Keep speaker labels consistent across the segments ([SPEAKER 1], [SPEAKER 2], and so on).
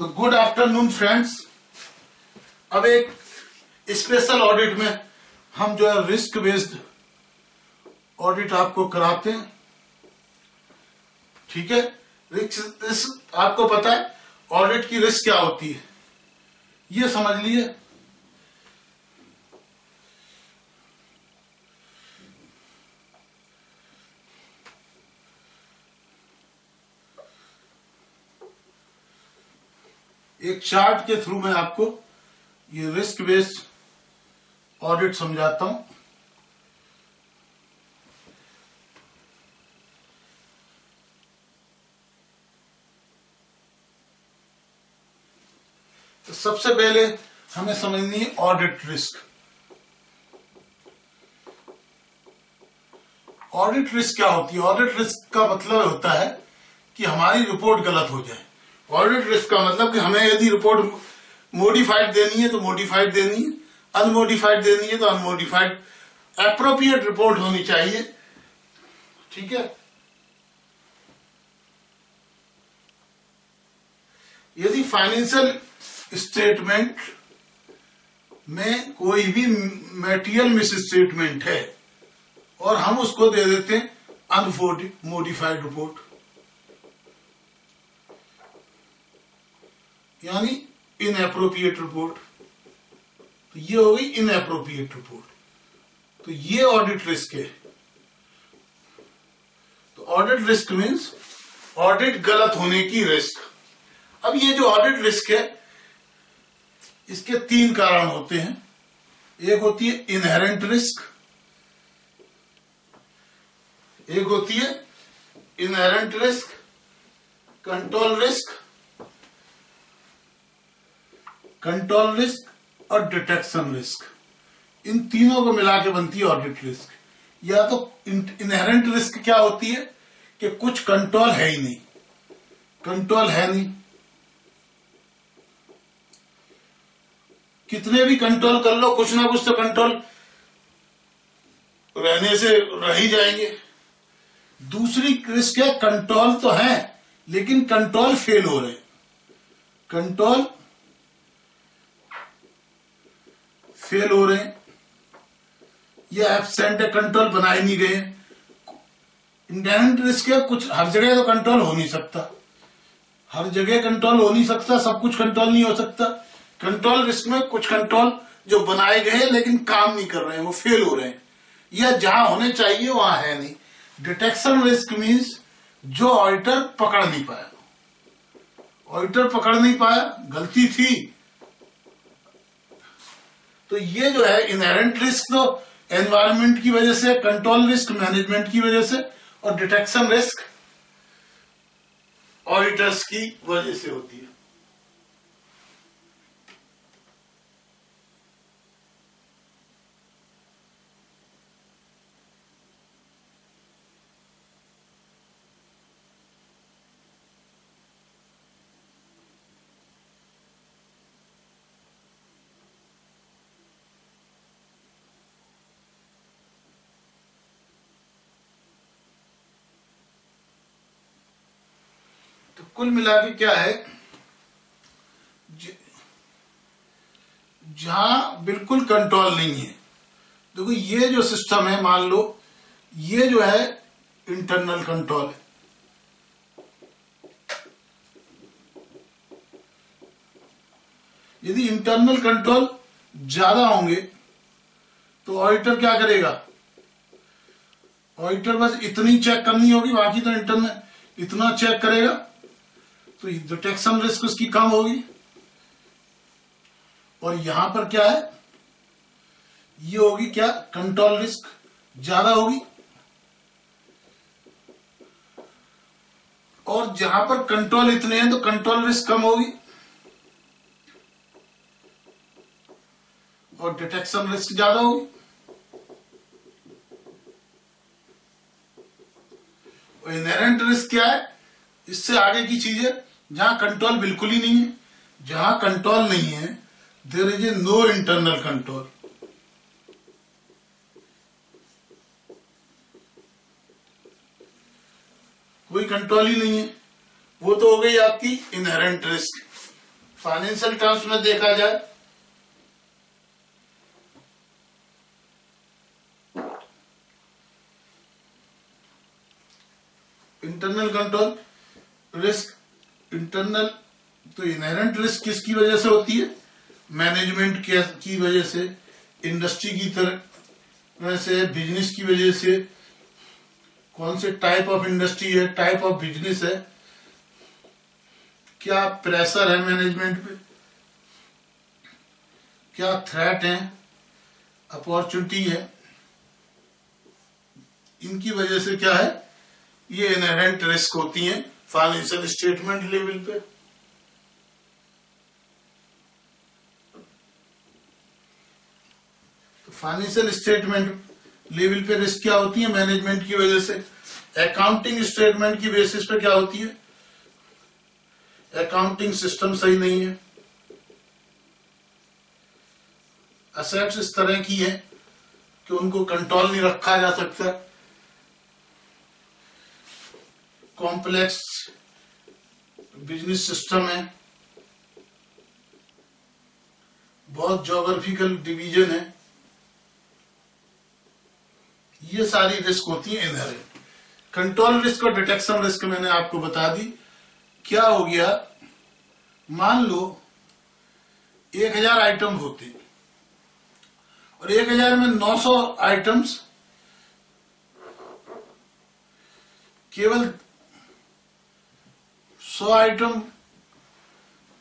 [SPEAKER 1] तो good afternoon friends. अब एक स्पेशल ऑडिट में हम जो है रिस्क बेस्ड ऑडिट आपको कराते हैं। ठीक है, रिस्क आपको पता है ऑडिट की रिस्क क्या होती है, ये समझ लिए। एक चार्ट के थ्रू मैं आपको ये रिस्क बेस्ड ऑडिट समझाता हूं। तो सबसे पहले हमें समझनी है ऑडिट रिस्क। ऑडिट रिस्क क्या होती है? ऑडिट रिस्क का मतलब होता है कि हमारी रिपोर्ट गलत हो जाए। ऑडिट रिस्क का मतलब कि हमें यदि रिपोर्ट मॉडिफाइड देनी है तो मॉडिफाइड देनी है, अनमॉडिफाइड देनी है तो अनमॉडिफाइड, एप्रोप्रिएट रिपोर्ट होनी चाहिए। ठीक है, यदि फाइनेंशियल स्टेटमेंट में कोई भी मटेरियल मिस स्टेटमेंट है और हम उसको दे देते हैं अनमॉडिफाइड रिपोर्ट, यानी इनएप्रोप्रिएट रिपोर्ट, तो ये हो गई इनएप्रोप्रिएट रिपोर्ट। तो ये ऑडिट रिस्क है। तो ऑडिट रिस्क मीन्स ऑडिट गलत होने की रिस्क। अब ये जो ऑडिट रिस्क है इसके तीन कारण होते हैं। एक होती है इनहेरेंट रिस्क, एक होती है इनहेरेंट रिस्क, कंट्रोल रिस्क और डिटेक्शन रिस्क। इन तीनों को मिला के बनती है ऑडिट रिस्क। या तो इनहेरेंट रिस्क क्या होती है कि कुछ कंट्रोल है ही नहीं, कंट्रोल है नहीं, कितने भी कंट्रोल कर लो कुछ ना कुछ तो कंट्रोल रहने से रह ही जाएंगे। दूसरी रिस्क है कंट्रोल तो है लेकिन कंट्रोल फेल हो रहे, कंट्रोल फेल हो रहे हैं या एब्सेंट है, कंट्रोल बनाए नहीं गए। इनहेरेंट रिस्क है कुछ हर जगह तो कंट्रोल हो नहीं सकता, हर जगह कंट्रोल हो नहीं सकता, सब कुछ कंट्रोल नहीं हो सकता। कंट्रोल रिस्क में कुछ कंट्रोल जो बनाए गए हैं लेकिन काम नहीं कर रहे हैं, वो फेल हो रहे हैं या जहां होने चाहिए वहां है नहीं। डिटेक्शन रिस्क मीन्स जो ऑडिटर पकड़ नहीं पाया, ऑडिटर पकड़ नहीं पाया, गलती थी। तो ये जो है इनहेरेंट रिस्क तो एनवायरनमेंट की वजह से, कंट्रोल रिस्क मैनेजमेंट की वजह से, और डिटेक्शन रिस्क ऑडिटर्स की वजह से होती है। तो कुल मिला के क्या है, जहां बिल्कुल कंट्रोल नहीं है। देखो ये जो सिस्टम है, मान लो ये जो है इंटरनल कंट्रोल है, यदि इंटरनल कंट्रोल ज्यादा होंगे तो ऑडिटर क्या करेगा? ऑडिटर बस इतनी चेक करनी होगी, बाकी तो इंटरनल इतना चेक करेगा, तो डिटेक्शन रिस्क उसकी कम होगी। और यहां पर क्या है, ये होगी क्या, कंट्रोल रिस्क ज्यादा होगी। और जहां पर कंट्रोल इतने हैं तो कंट्रोल रिस्क कम होगी और डिटेक्शन रिस्क ज्यादा होगी। और इनहेरेंट रिस्क क्या है, इससे आगे की चीजें जहां कंट्रोल बिल्कुल ही नहीं है। जहां कंट्रोल नहीं है there is a no internal control. कोई कंट्रोल ही नहीं है, वो तो हो गई आपकी इनहेरेंट रिस्क। फाइनेंशियल टर्म्स में देखा जाए इंटरनल कंट्रोल रिस्क, इंटरनल तो इनहेरेंट रिस्क किसकी वजह से होती है? मैनेजमेंट की वजह से, इंडस्ट्री की तरह से, बिजनेस की वजह से। कौन से टाइप ऑफ इंडस्ट्री है, टाइप ऑफ बिजनेस है, क्या प्रेशर है मैनेजमेंट पे, क्या थ्रेट है, अपॉर्चुनिटी है, इनकी वजह से क्या है, ये इनहेरेंट रिस्क होती हैं फाइनेंशियल स्टेटमेंट लेवल पे। फाइनेंशियल स्टेटमेंट लेवल पे रिस्क क्या होती है? मैनेजमेंट की वजह से। अकाउंटिंग स्टेटमेंट की बेसिस पे क्या होती है? अकाउंटिंग सिस्टम सही नहीं है, असेट्स इस तरह की है कि उनको कंट्रोल नहीं रखा जा सकता, कॉम्प्लेक्स बिजनेस सिस्टम है, बहुत ज्योग्राफिकल डिवीजन है, ये सारी रिस्क होती है इनहेरेंट। कंट्रोल रिस्क और डिटेक्शन रिस्क मैंने आपको बता दी। क्या हो गया, मान लो 1000 आइटम होते और 1000 में 900 आइटम्स केवल 100 आइटम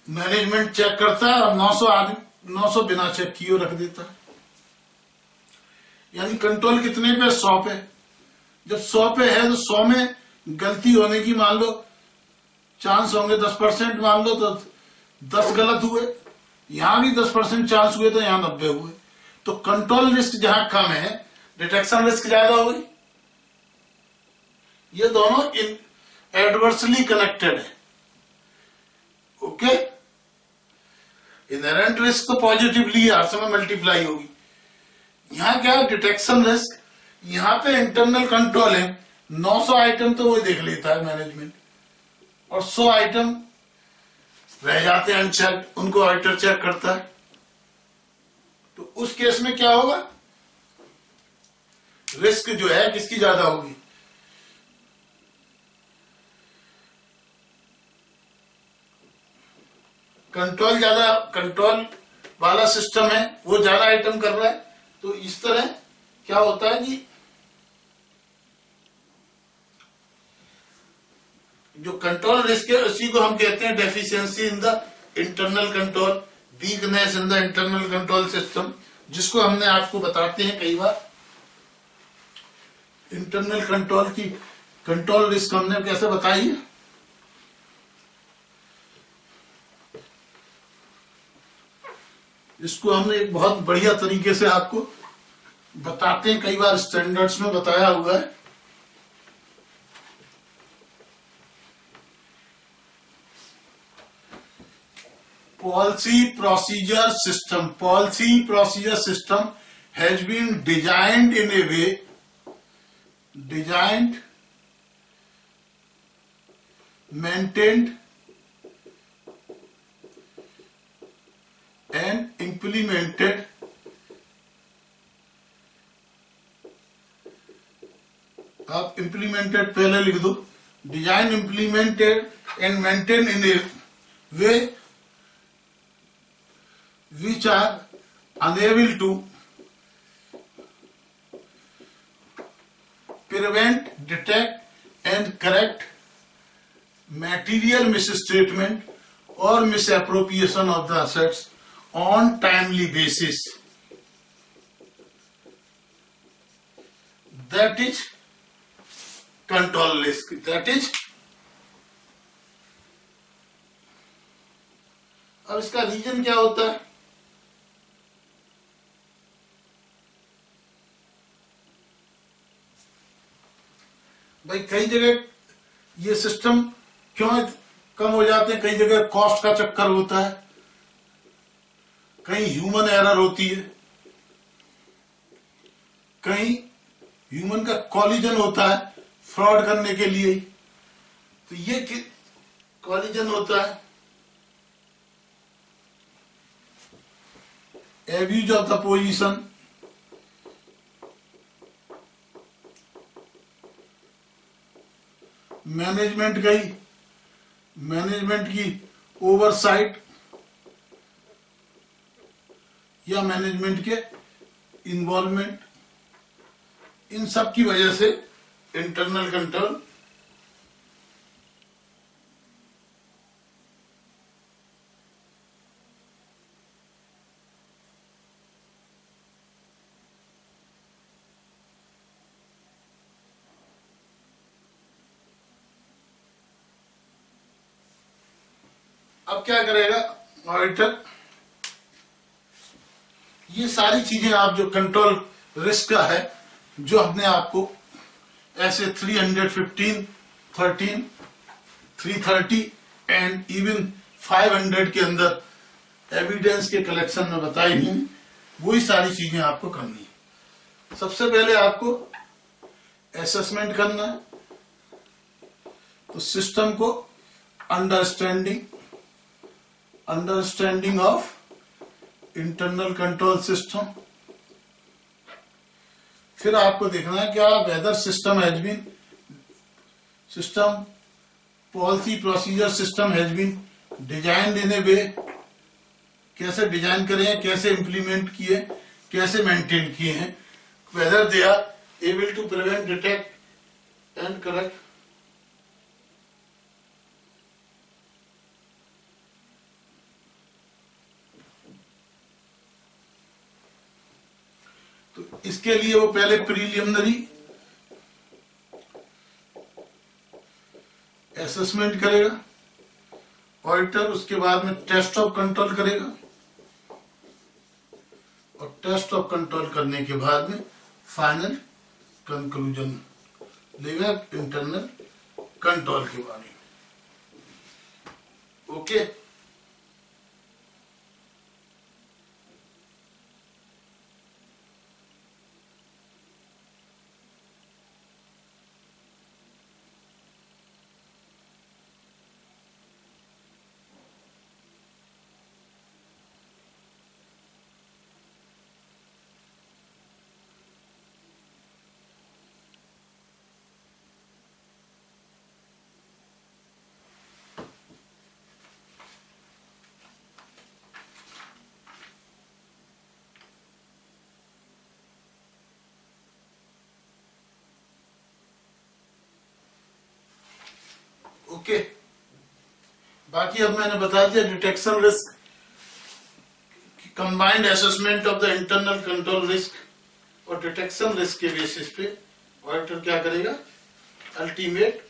[SPEAKER 1] मैनेजमेंट चेक करता है और 900 बिना चेक किए रख देता है। यानी कंट्रोल कितने पे? 100 पे। जब 100 पे है तो 100 में गलती होने की मान लो चांस होंगे 10%, मान लो तो 10 गलत हुए, यहां भी 10% चांस हुए तो यहां 90 हुए। तो कंट्रोल रिस्क जहां कम है, डिटेक्शन रिस्क ज्यादा हुई। ये दोनों एडवर्सली कनेक्टेड है। ओके, इनहेरेंट रिस्क तो पॉजिटिवली हर समय मल्टीप्लाई होगी। यहां क्या है? Detection risk. यहां पे इंटरनल कंट्रोल है, 900 आइटम तो वो देख लेता है मैनेजमेंट और 100 आइटम रह जाते हैं अनचेक, उनको ऑडिटर चेक करता है। तो उस केस में क्या होगा? रिस्क जो है किसकी ज्यादा होगी? कंट्रोल ज्यादा, कंट्रोल वाला सिस्टम है वो ज्यादा आइटम कर रहा है। तो इस तरह क्या होता है कि जो कंट्रोल रिस्क है उसी को हम कहते हैं deficiency in the internal control, weakness in the internal control system, जिसको हमने आपको बताते हैं कई बार। इंटरनल कंट्रोल की कंट्रोल रिस्क हमने कैसे बताई है? इसको हमने एक बहुत बढ़िया तरीके से आपको बताते हैं, कई बार स्टैंडर्ड्स में बताया हुआ है। Policy procedure system has been designed in a way, maintained and implemented आप implemented पहले लिख दो, design, implemented and maintained in a way which are unable to prevent, detect and correct material misstatement or misappropriation of the assets on timely basis. That is control risk. That is, अब इसका reason क्या होता है? भाई कई जगह ये system क्यों कम हो जाते हैं, कई जगह कॉस्ट का चक्कर होता है, कहीं ह्यूमन एरर होती है, कहीं ह्यूमन का कॉलिजन होता है फ्रॉड करने के लिए। तो ये कॉलिजन होता है, abuse of the position, management की ओवरसाइट या मैनेजमेंट के इन्वॉल्वमेंट, इन सब की वजह से इंटरनल कंट्रोल अब क्या करेगा ऑडिटर, ये सारी चीजें आप जो कंट्रोल रिस्क का है, जो हमने आपको ऐसे 315, 13, 330 एंड इवन 500 के अंदर एविडेंस के कलेक्शन में बताई नहीं, वही सारी चीजें आपको करनी है। सबसे पहले आपको असेसमेंट करना है, तो सिस्टम को understanding of internal control system. फिर आपको देखना है क्या whether system policy procedure system has been design in a way, कैसे डिजाइन करे हैं, कैसे इंप्लीमेंट किए, कैसे मेंटेन किए हैं, whether they are able to prevent, detect and correct. तो इसके लिए वो पहले प्रीलिमिनरी असेसमेंट करेगा ऑडिटर, उसके बाद में टेस्ट ऑफ कंट्रोल करेगा, और टेस्ट ऑफ कंट्रोल करने के बाद में फाइनल कंक्लूजन लेगा इंटरनल कंट्रोल के बारे में। Okay, okay. बाकी अब मैंने बता दिया detection risk, combined assessment of the internal control risk, और डिटेक्शन रिस्क के बेसिस पे ऑडिटर क्या करेगा, अल्टीमेट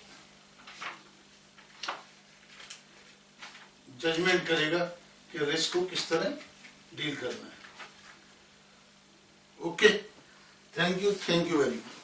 [SPEAKER 1] जजमेंट करेगा कि रिस्क को किस तरह डील करना है। Okay, thank you very much.